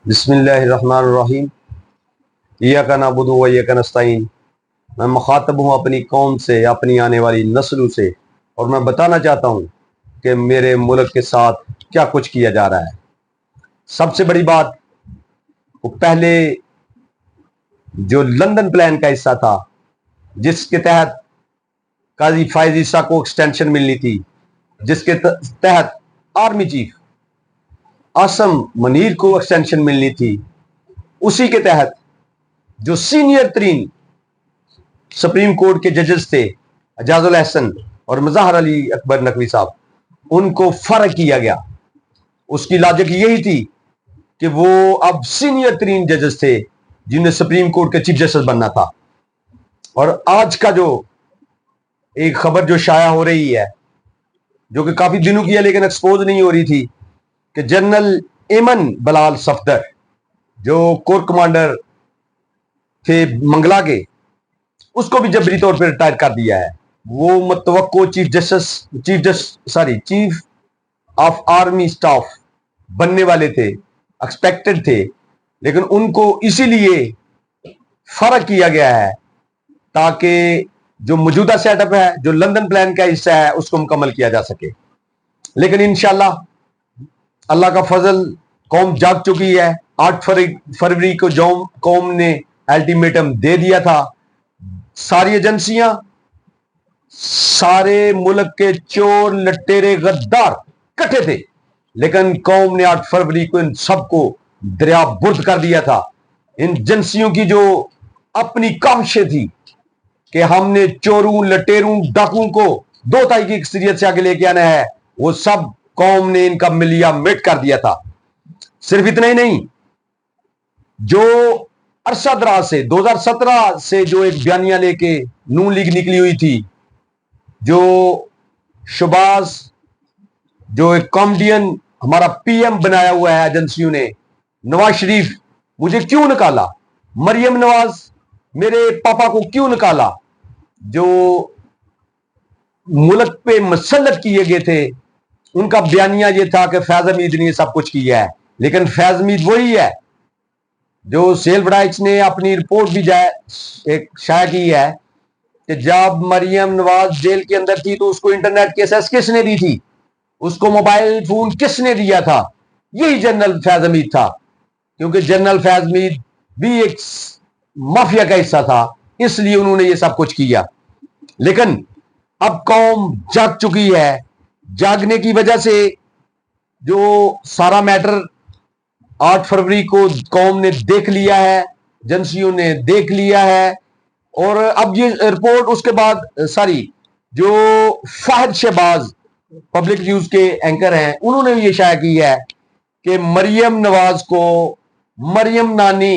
بسم اللہ الرحمن الرحیم۔ ایاک نعبد و ایاک نستعین۔ میں مخاطب ہوں اپنی قوم سے، اپنی آنے والی نسلوں سے، اور میں بتانا چاہتا ہوں کہ میرے ملک کے ساتھ کیا کچھ کیا جا رہا ہے۔ سب سے بڑی بات، وہ پہلے جو لندن پلان کا حصہ تھا، جس کے تحت قاضی فائز عیسیٰ کو ایکسٹینشن ملنی تھی، جس کے تحت آرمی چیف عاصم منیر کو ایکسٹینشن ملنی تھی، اسی کے تحت جو سینئر ترین سپریم کورٹ کے ججز تھے، اعجاز الحسن اور مظاہر علی اکبر نقوی صاحب، ان کو فرق کیا گیا۔ اس کی لاجک یہی تھی کہ وہ اب سینئر ترین ججز تھے جنہیں سپریم کورٹ کے چیف جسٹس بننا تھا۔ اور آج کا جو ایک خبر جو شائع ہو رہی ہے، جو کہ کافی دنوں کی ہے لیکن ایکسپوز نہیں ہو رہی تھی، کہ جنرل ایمن بلال صفدر جو کور کمانڈر تھے منگلا کے، اس کو بھی جبری طور پہ ریٹائر کر دیا ہے۔ وہ متوقع چیف آف آرمی سٹاف بننے والے تھے، ایکسپیکٹڈ تھے، لیکن ان کو اسی لیے فرق کیا گیا ہے تاکہ جو موجودہ سیٹ اپ ہے، جو لندن پلان کا حصہ ہے، اس کو مکمل کیا جا سکے۔ لیکن انشاءاللہ اللہ کا فضل، قوم جاگ چکی ہے۔ 8 فروری کو قوم نے الٹیمیٹم دے دیا تھا۔ ساری ایجنسیاں، سارے ملک کے چور لٹیرے غدار کٹھے تھے، لیکن قوم نے 8 فروری کو ان سب کو دریا برد کر دیا تھا۔ ان ایجنسیوں کی جو اپنی کاوشیں تھی کہ ہم نے چوروں لٹیروں ڈاکوں کو 2 تائی کی اکثریت سے آگے لے کے آنا ہے، وہ سب قوم نے ان کا ملیا مٹ کر دیا تھا۔ صرف اتنا ہی نہیں، جو عرصہ دراز سے 2017 سے جو ایک بیانیہ لے کے نون لیگ نکلی ہوئی تھی، جو شباز جو ایک کامیڈین ہمارا پی ایم بنایا ہوا ہے ایجنسیوں نے، نواز شریف مجھے کیوں نکالا، مریم نواز میرے پاپا کو کیوں نکالا، جو ملک پہ مسلط کیے گئے تھے، ان کا بیانیہ یہ تھا کہ فیض حمید نے یہ سب کچھ کیا ہے۔ لیکن فیض حمید وہی ہے جو سیل برائٹس نے اپنی رپورٹ بھی ایک شائع کی ہے کہ جب مریم نواز جیل کے اندر تھی تو اس کو انٹرنیٹ کی ایکسس کس نے دی تھی، اس کو موبائل فون کس نے دیا تھا؟ یہی جنرل فیض حمید تھا، کیونکہ جنرل فیض حمید بھی ایک مافیا کا حصہ تھا، اس لیے انہوں نے یہ سب کچھ کیا۔ لیکن اب قوم جاگ چکی ہے۔ جاگنے کی وجہ سے جو سارا میٹر 8 فروری کو قوم نے دیکھ لیا ہے، ایجنسیوں نے دیکھ لیا ہے، اور اب یہ رپورٹ اس کے بعد جو فہد شہباز پبلک نیوز کے اینکر ہیں، انہوں نے بھی یہ شائع کی ہے کہ مریم نواز کو مریم نانی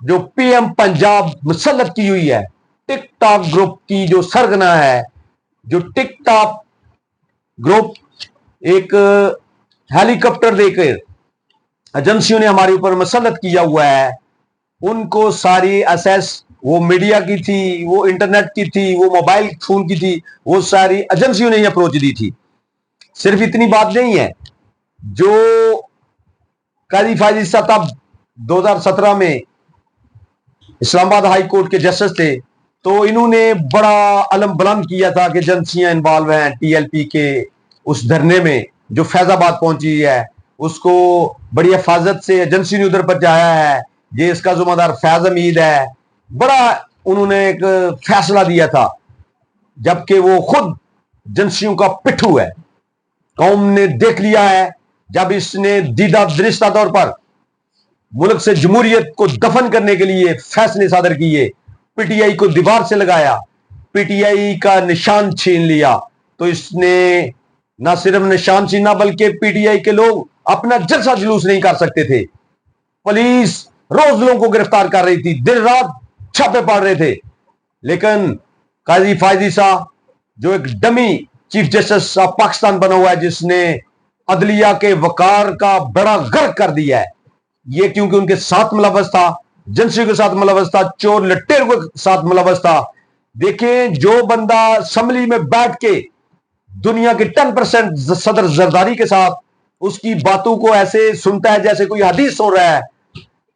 جو پی ایم پنجاب مسلط کی ہوئی ہے، ٹک ٹاک گروپ کی جو سرگنا ہے، جو ٹک ٹاک گروپ ایک ہیلی کاپٹر دے کر ایجنسیوں نے ہمارے اوپر مسلط کیا ہوا ہے، ان کو ساری ایسیس، وہ میڈیا کی تھی، وہ انٹرنیٹ کی تھی، وہ موبائل فون کی تھی، وہ ساری ایجنسیوں نے یہ اپروچ دی تھی۔ صرف اتنی بات نہیں ہے، جو قاضی فائز عیسیٰ صاحب 2017 میں اسلام آباد ہائی کورٹ کے جسٹس تھے، تو انہوں نے بڑا علم بلند کیا تھا کہ ایجنسیاں انوالو ہیں ٹی ایل پی کے اس دھرنے میں جو فیض آباد پہنچی ہے، اس کو بڑی حفاظت سے ایجنسی نے ادھر پر جایا ہے، یہ اس کا ذمہ دار فیض حمید ہے۔ بڑا انہوں نے ایک فیصلہ دیا تھا، جبکہ وہ خود ایجنسیوں کا پٹھو ہے۔ قوم نے دیکھ لیا ہے، جب اس نے دیدہ درستہ طور پر ملک سے جمہوریت کو دفن کرنے کے لیے فیصلے صادر کیے، پی ٹی آئی کو دیوار سے لگایا، پی ٹی آئی کا نشان چھین لیا، تو اس نے نہ صرف نشان چھینا بلکہ پی ٹی آئی کے لوگ اپنا جلسہ جلوس نہیں کر سکتے تھے۔ پولیس روز لوگوں کو گرفتار کر رہی تھی، دن رات چھاپے پڑ رہے تھے، لیکن قاضی فائز عیسیٰ جو ایک dummy chief justice of Pakistan بنا ہوا ہے، جس نے عدلیہ کے وقار کا بڑا غرق کر دیا ہے، یہ کیونکہ ان کے ساتھ ملوث تھا، ایجنسیوں کے ساتھ ملوث تھا، چور لٹیروں کے ساتھ ملوث تھا۔ دیکھیں، جو بندہ اسمبلی میں بیٹھ کے دنیا کے 10% صدر زرداری کے ساتھ اس کی باتوں کو ایسے سنتا ہے جیسے کوئی حدیث سن رہا ہے،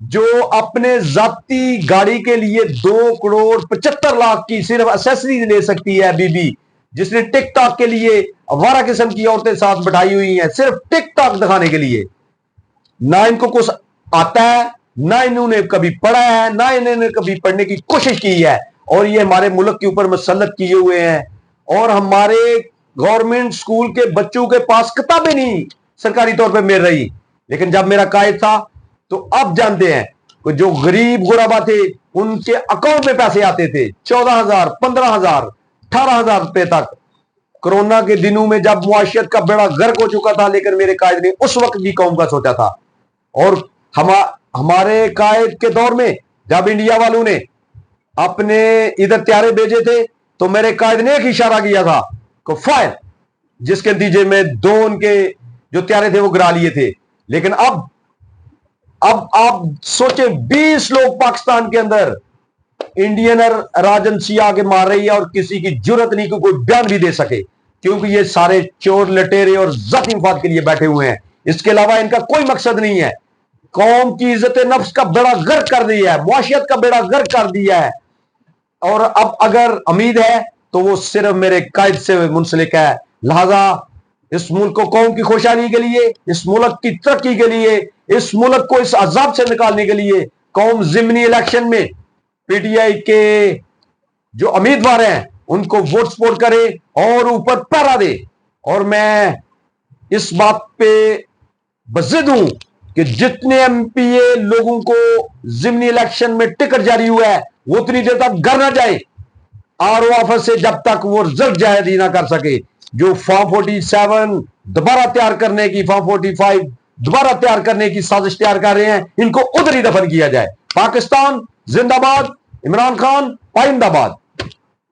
جو اپنے ذاتی گاڑی کے لیے 2,75,00,000 کی صرف اسیسریز لے سکتی ہے بی بی، جس نے ٹک ٹاک کے لیے آوارہ قسم کی عورتیں ساتھ بٹھائی ہوئی ہیں صرف ٹک ٹاک دکھانے کے لیے، نہ ان کو کچھ آتا ہے، نہ انہوں نے کبھی پڑھا ہے، نہ انہوں نے کبھی پڑھنے کی کوشش کی ہے، اور یہ ہمارے ملک کے اوپر مسلط کیے ہوئے ہیں، اور ہمارے گورنمنٹ سکول کے بچوں کے پاس کتابیں نہیں سرکاری طور پہ مل رہی۔ لیکن جب میرا قائد تھا تو اب جانتے ہیں کہ جو غریب غربا تھے ان کے اکاؤنٹ میں پیسے آتے تھے 14,000 15,000 18,000 روپے تک۔ کرونا کے دنوں میں جب معاشیت کا بیڑا غرق ہو چکا تھا، لیکن میرے قائد نے اس وقت بھی قوم کا سوچا تھا، اور ہمارے قائد کے دور میں جب انڈیا والوں نے اپنے ادھر طیارے بھیجے تھے تو میرے قائد نے ایک اشارہ کیا تھا کہ فائر، جس کے نتیجے میں 2 ان کے جو طیارے تھے وہ گرا لیے تھے۔ لیکن اب آپ سوچیں 20 لوگ پاکستان کے اندر انڈین راجنسی آگے مار رہی ہے اور کسی کی جرت نہیں کہ کوئی بیان بھی دے سکے، کیونکہ یہ سارے چور لٹیرے اور ذاتی مفاد کے لیے بیٹھے ہوئے ہیں، اس کے علاوہ ان کا کوئی مقصد نہیں ہے۔ قوم کی عزت نفس کا بیڑا غرق کر دیا ہے، معاشیت کا بیڑا غرق کر دیا ہے، اور اب اگر امید ہے تو وہ صرف میرے قائد سے منسلک ہے۔ لہذا اس ملک کو قوم کی خوشحالی کے لیے، اس ملک کی ترقی کے لیے، اس ملک کو اس عذاب سے نکالنے کے لیے قوم ضمنی الیکشن میں پی ٹی آئی کے جو امیدوار ہیں ان کو ووٹ سپورٹ کرے اور اوپر پہرا دے۔ اور میں اس بات پہ بضد ہوں کہ جتنے ایم پی اے لوگوں کو ضمنی الیکشن میں ٹکٹ جاری ہوا ہے وہ اتنی دیر تک گھر نہ جائے آر او آفس سے جب تک وہ رزلٹ جاری نہ کر سکے۔ جو فارم 47 دوبارہ تیار کرنے کی، فارم 45 دوبارہ تیار کرنے کی سازش تیار کر رہے ہیں، ان کو ادھر ہی دفن کیا جائے۔ پاکستان زندہ باد، عمران خان پائندہ باد۔